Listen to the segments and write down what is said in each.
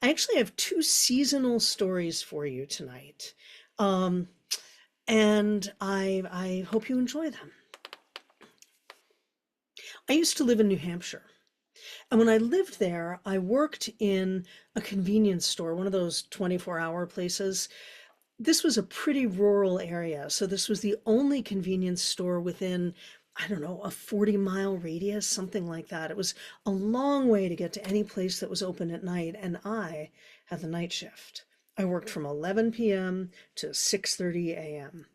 I actually have two seasonal stories for you tonight. Um, and I hope you enjoy them. I used to live in New Hampshire. And when I lived there, I worked in a convenience store, one of those 24-hour places. This was a pretty rural area. So this was the only convenience store within, I don't know, a 40-mile radius, something like that. It was a long way to get to any place that was open at night. And I had the night shift. I worked from 11 p.m. to 6:30 a.m.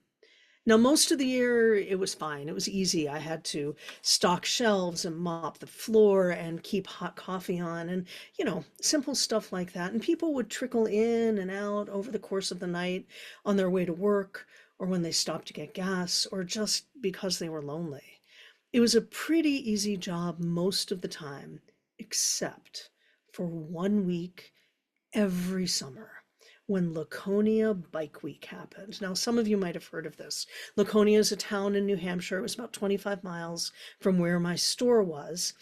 Now, most of the year it was fine. It was easy. I had to stock shelves and mop the floor and keep hot coffee on and, simple stuff like that. And people would trickle in and out over the course of the night on their way to work or when they stopped to get gas or just because they were lonely. It was a pretty easy job most of the time, except for 1 week every summer when Laconia Bike Week happened. Now, some of you might have heard of this. Laconia is a town in New Hampshire. It was about 25 miles from where my store was.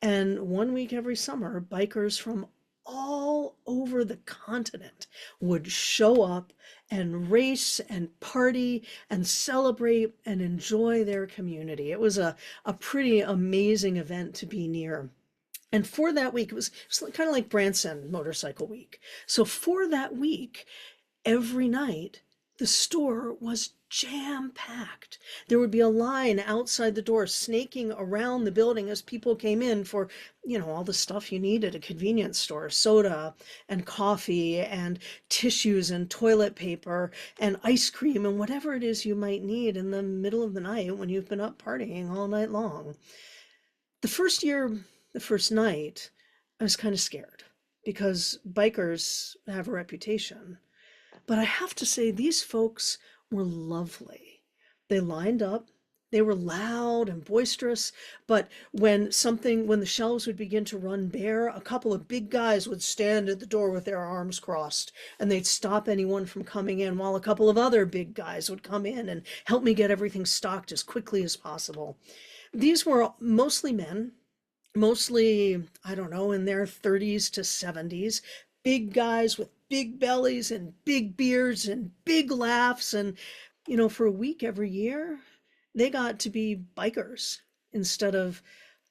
And 1 week every summer, bikers from all over the continent would show up and race and party and celebrate and enjoy their community. It was a pretty amazing event to be near. And for that week, it was kind of like Branson Motorcycle Week. So for that week, every night, the store was jam packed. There would be a line outside the door snaking around the building as people came in for, all the stuff you need at a convenience store, soda and coffee and tissues and toilet paper and ice cream and whatever it is you might need in the middle of the night when you've been up partying all night long. The first year, the first night, I was kind of scared because bikers have a reputation. But I have to say, these folks were lovely. They lined up, they were loud and boisterous, but when the shelves would begin to run bare, a couple of big guys would stand at the door with their arms crossed, and they'd stop anyone from coming in, while a couple of other big guys would come in and help me get everything stocked as quickly as possible. These were mostly men, mostly, I don't know, in their 30s to 70s, big guys with big bellies and big beards and big laughs. And, for a week every year, they got to be bikers instead of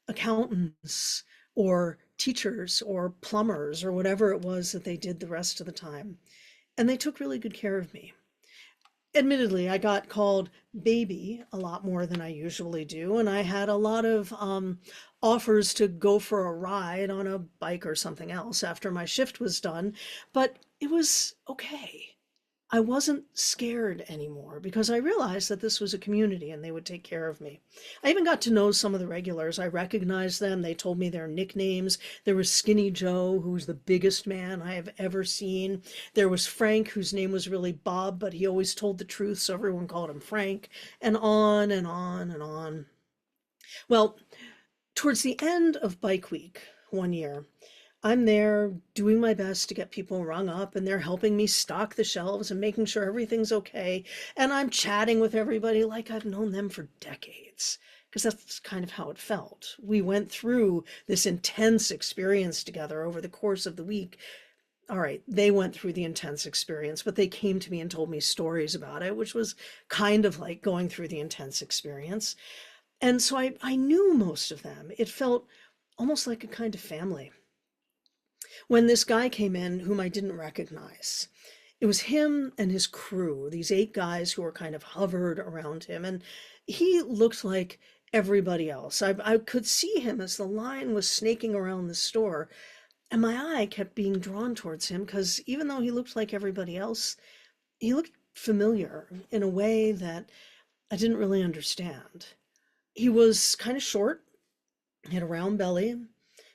accountants or teachers or plumbers or whatever it was that they did the rest of the time. And they took really good care of me. Admittedly, I got called baby a lot more than I usually do, and I had a lot of offers to go for a ride on a bike or something else after my shift was done, but it was okay. I wasn't scared anymore because I realized that this was a community and they would take care of me. I even got to know some of the regulars. I recognized them. They told me their nicknames. There was Skinny Joe, who was the biggest man I have ever seen. There was Frank, whose name was really Bob, but he always told the truth, so everyone called him Frank, and on and on and on. Well, towards the end of Bike Week one year, I'm there doing my best to get people rung up, and they're helping me stock the shelves and making sure everything's okay. And I'm chatting with everybody like I've known them for decades, because that's kind of how it felt. We went through this intense experience together over the course of the week. All right, they went through the intense experience, but they came to me and told me stories about it, which was kind of like going through the intense experience. And so I knew most of them. It felt almost like a kind of family. When this guy came in whom I didn't recognize, it was him and his crew, these 8 guys who were kind of hovered around him. And he looked like everybody else. I could see him as the line was snaking around the store. And my eye kept being drawn towards him because even though he looked like everybody else, he looked familiar in a way that I didn't really understand. He was kind of short, he had a round belly.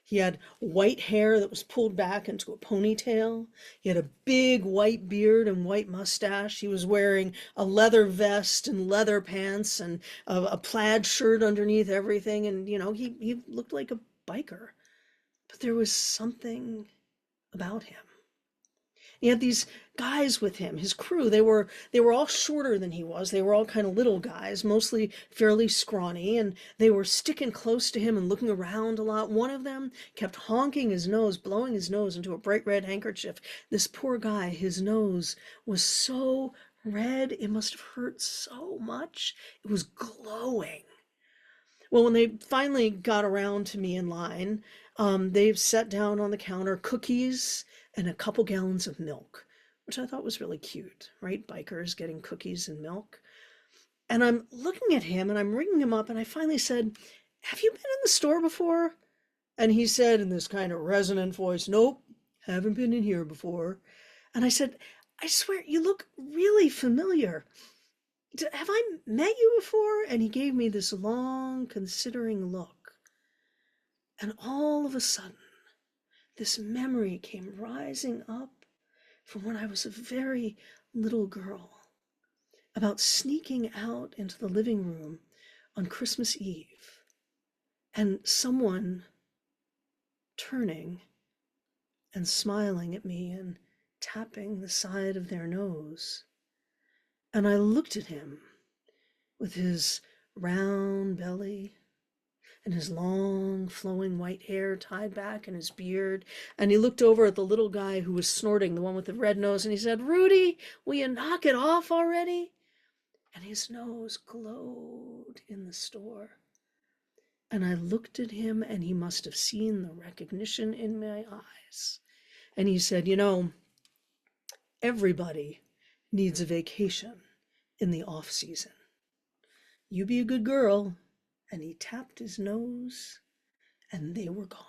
He had white hair that was pulled back into a ponytail. He had a big white beard and white mustache. He was wearing a leather vest and leather pants and a plaid shirt underneath everything. And, he looked like a biker. But there was something about him. He had these guys with him, his crew. They were all shorter than he was. They were all kind of little guys, mostly fairly scrawny, and they were sticking close to him and looking around a lot. One of them kept honking his nose, blowing his nose into a bright red handkerchief. This poor guy, his nose was so red, it must have hurt so much. It was glowing. Well, when they finally got around to me in line, they set down on the counter cookies and a couple gallons of milk, which I thought was really cute, right? Bikers getting cookies and milk. And I'm looking at him and I'm ringing him up and I finally said, "Have you been in the store before?" And he said in this kind of resonant voice, "Nope, haven't been in here before." And I said, "I swear you look really familiar. Have I met you before?" And he gave me this long, considering look. And all of a sudden, this memory came rising up from when I was a very little girl about sneaking out into the living room on Christmas Eve and someone turning and smiling at me and tapping the side of their nose. And I looked at him with his round belly and his long flowing white hair tied back in his beard. And he looked over at the little guy who was snorting, the one with the red nose, and he said, "Rudy, will you knock it off already?" And his nose glowed in the store. And I looked at him and he must have seen the recognition in my eyes. And he said, "Everybody needs a vacation in the off season. You be a good girl." And he tapped his nose and they were gone.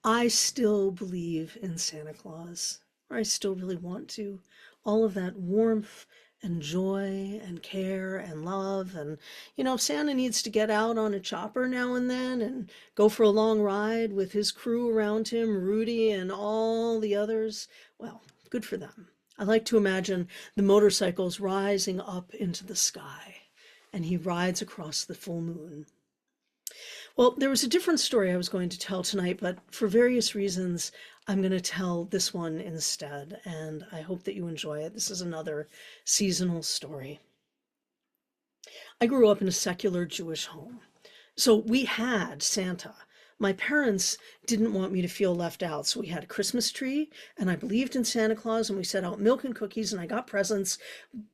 I still believe in Santa Claus, or I still really want to. All of that warmth and joy and care and love. And, if Santa needs to get out on a chopper now and then and go for a long ride with his crew around him, Rudy and all the others, well, good for them. I like to imagine the motorcycles rising up into the sky and he rides across the full moon. Well, there was a different story I was going to tell tonight, but for various reasons, I'm going to tell this one instead, and I hope that you enjoy it. This is another seasonal story. I grew up in a secular Jewish home, so we had Santa. My parents didn't want me to feel left out, so we had a Christmas tree, and I believed in Santa Claus, and we set out milk and cookies, and I got presents,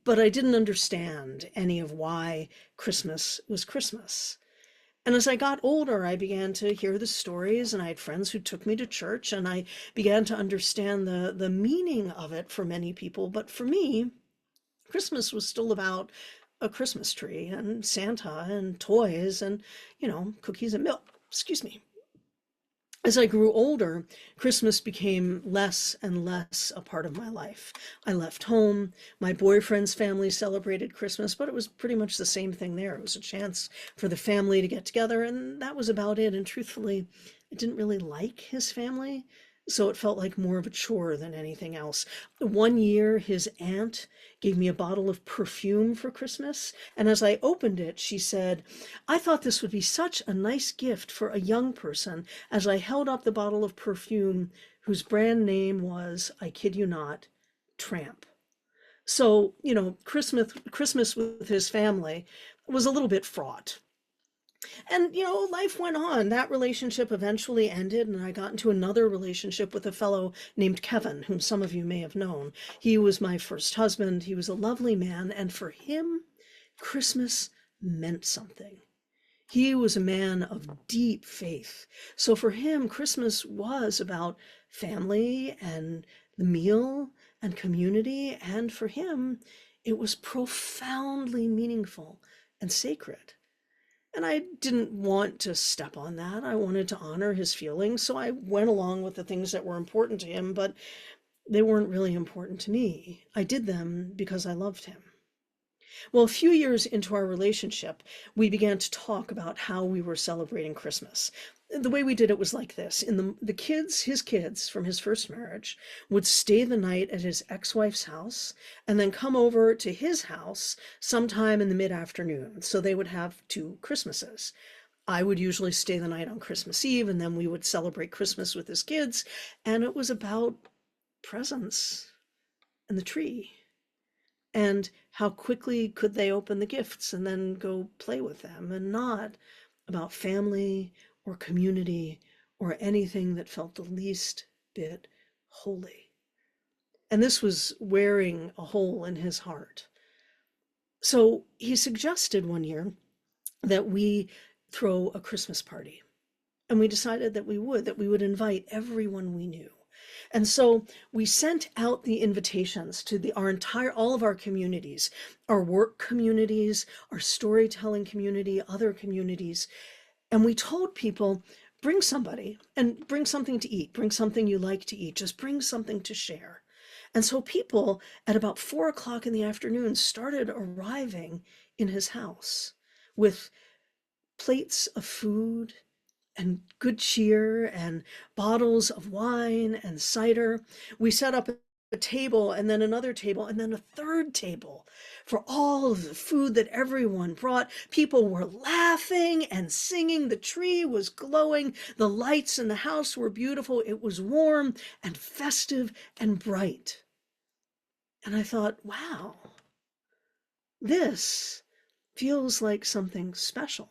but I didn't understand any of why Christmas was Christmas. And as I got older, I began to hear the stories, and I had friends who took me to church, and I began to understand the meaning of it for many people. But for me, Christmas was still about a Christmas tree and Santa and toys and, cookies and milk. Excuse me. As I grew older, Christmas became less and less a part of my life. I left home. My boyfriend's family celebrated Christmas, but it was pretty much the same thing there. It was a chance for the family to get together, and that was about it. And truthfully, I didn't really like his family, so it felt like more of a chore than anything else. One year, his aunt gave me a bottle of perfume for Christmas, and as I opened it, she said, "I thought this would be such a nice gift for a young person," as I held up the bottle of perfume whose brand name was, I kid you not, Tramp. So, Christmas with his family was a little bit fraught. And, life went on. That relationship eventually ended, and I got into another relationship with a fellow named Kevin, whom some of you may have known. He was my first husband. He was a lovely man, and for him, Christmas meant something. He was a man of deep faith. So for him, Christmas was about family and the meal and community, and for him, it was profoundly meaningful and sacred. And I didn't want to step on that. I wanted to honor his feelings. So I went along with the things that were important to him, but they weren't really important to me. I did them because I loved him. Well, a few years into our relationship, we began to talk about how we were celebrating Christmas. The way we did it was like this. His kids from his first marriage would stay the night at his ex-wife's house and then come over to his house sometime in the mid-afternoon. So they would have two Christmases. I would usually stay the night on Christmas Eve, and then we would celebrate Christmas with his kids. And it was about presents and the tree and how quickly could they open the gifts and then go play with them, and not about family or community or anything that felt the least bit holy. And this was wearing a hole in his heart. So he suggested one year that we throw a Christmas party. And we decided that we would invite everyone we knew. And so we sent out the invitations to all of our communities, our work communities, our storytelling community, other communities. And we told people, bring somebody and bring something to eat, bring something you like to eat, just bring something to share. And so people at about 4 o'clock in the afternoon started arriving in his house with plates of food and good cheer and bottles of wine and cider. We set up a table and then another table and then a third table for all of the food that everyone brought. People were laughing and singing. The tree was glowing. The lights in the house were beautiful. It was warm and festive and bright. And I thought, wow, this feels like something special.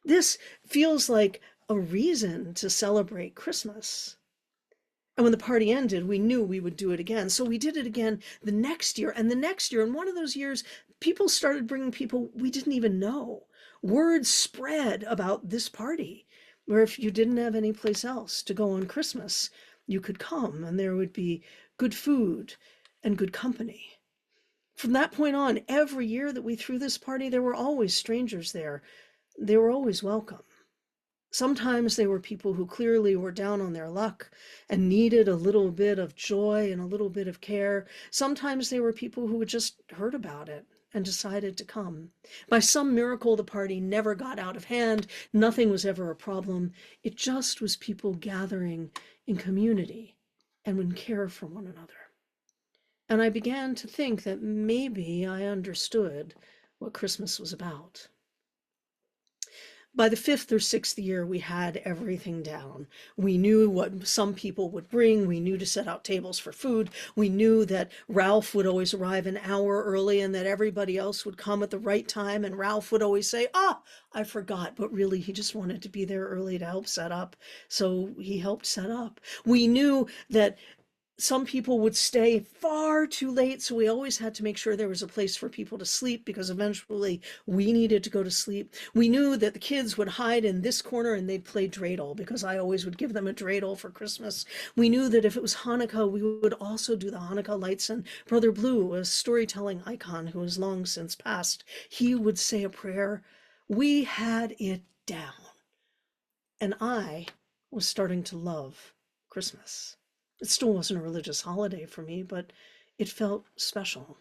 This feels like a reason to celebrate Christmas. And when the party ended, we knew we would do it again. So we did it again the next year and the next year. And one of those years, people started bringing people we didn't even know. Word spread about this party, where if you didn't have any place else to go on Christmas, you could come and there would be good food and good company. From that point on, every year that we threw this party, there were always strangers there. They were always welcome. Sometimes they were people who clearly were down on their luck and needed a little bit of joy and a little bit of care. Sometimes they were people who had just heard about it and decided to come. By some miracle, the party never got out of hand. Nothing was ever a problem. It just was people gathering in community and in care for one another. And I began to think that maybe I understood what Christmas was about. By the 5th or 6th year, we had everything down. We knew what some people would bring. We knew to set out tables for food. We knew that Ralph would always arrive an hour early and that everybody else would come at the right time. And Ralph would always say, I forgot. But really, he just wanted to be there early to help set up. So he helped set up. We knew that some people would stay far too late, so we always had to make sure there was a place for people to sleep because eventually we needed to go to sleep. We knew that the kids would hide in this corner and they'd play dreidel because I always would give them a dreidel for Christmas. We knew that if it was Hanukkah, we would also do the Hanukkah lights, and Brother Blue, a storytelling icon who has long since passed, he would say a prayer. We had it down. And I was starting to love Christmas. It still wasn't a religious holiday for me, but it felt special.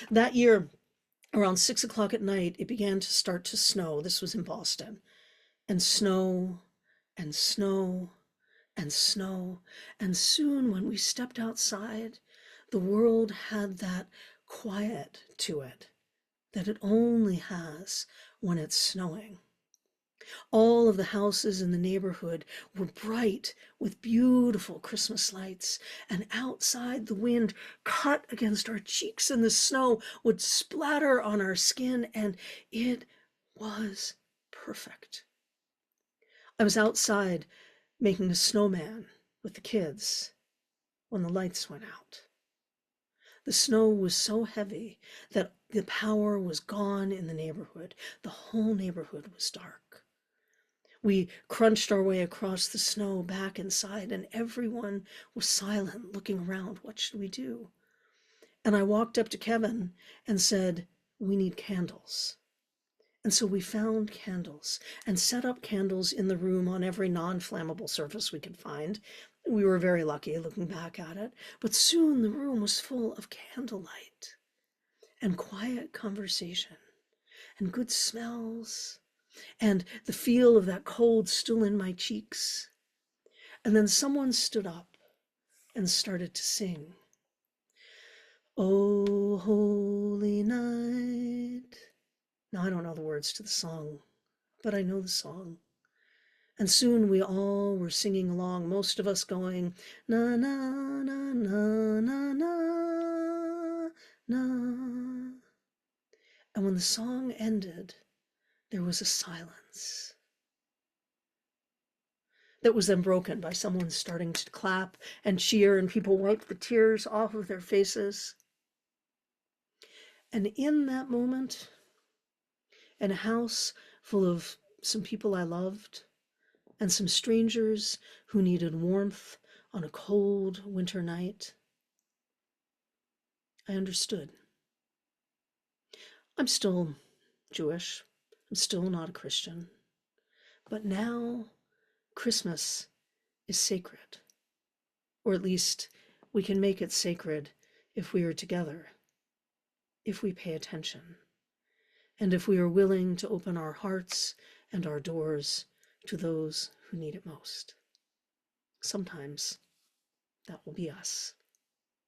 That year, around 6 o'clock at night, it began to start to snow. This was in Boston. And snow and snow and snow. And soon, when we stepped outside, the world had that quiet to it that it only has when it's snowing. All of the houses in the neighborhood were bright with beautiful Christmas lights, and outside the wind cut against our cheeks and the snow would splatter on our skin, and it was perfect. I was outside making a snowman with the kids when the lights went out. The snow was so heavy that the power was gone in the neighborhood. The whole neighborhood was dark. We crunched our way across the snow back inside, and everyone was silent, looking around. What should we do? And I walked up to Kevin and said, we need candles. And so we found candles and set up candles in the room on every non-flammable surface we could find. We were very lucky looking back at it, but soon the room was full of candlelight and quiet conversation and good smells and the feel of that cold still in my cheeks. And then someone stood up and started to sing. Oh, holy night. Now, I don't know the words to the song but I know the song. And soon we all were singing along, most of us going, na na na na na na na. And when the song ended, there was a silence that was then broken by someone starting to clap and cheer, and people wiped the tears off of their faces. And in that moment, in a house full of some people I loved and some strangers who needed warmth on a cold winter night, I understood. I'm still Jewish. I'm still not a Christian. But now Christmas is sacred, or at least we can make it sacred if we are together, if we pay attention, and if we are willing to open our hearts and our doors to those who need it most. Sometimes that will be us.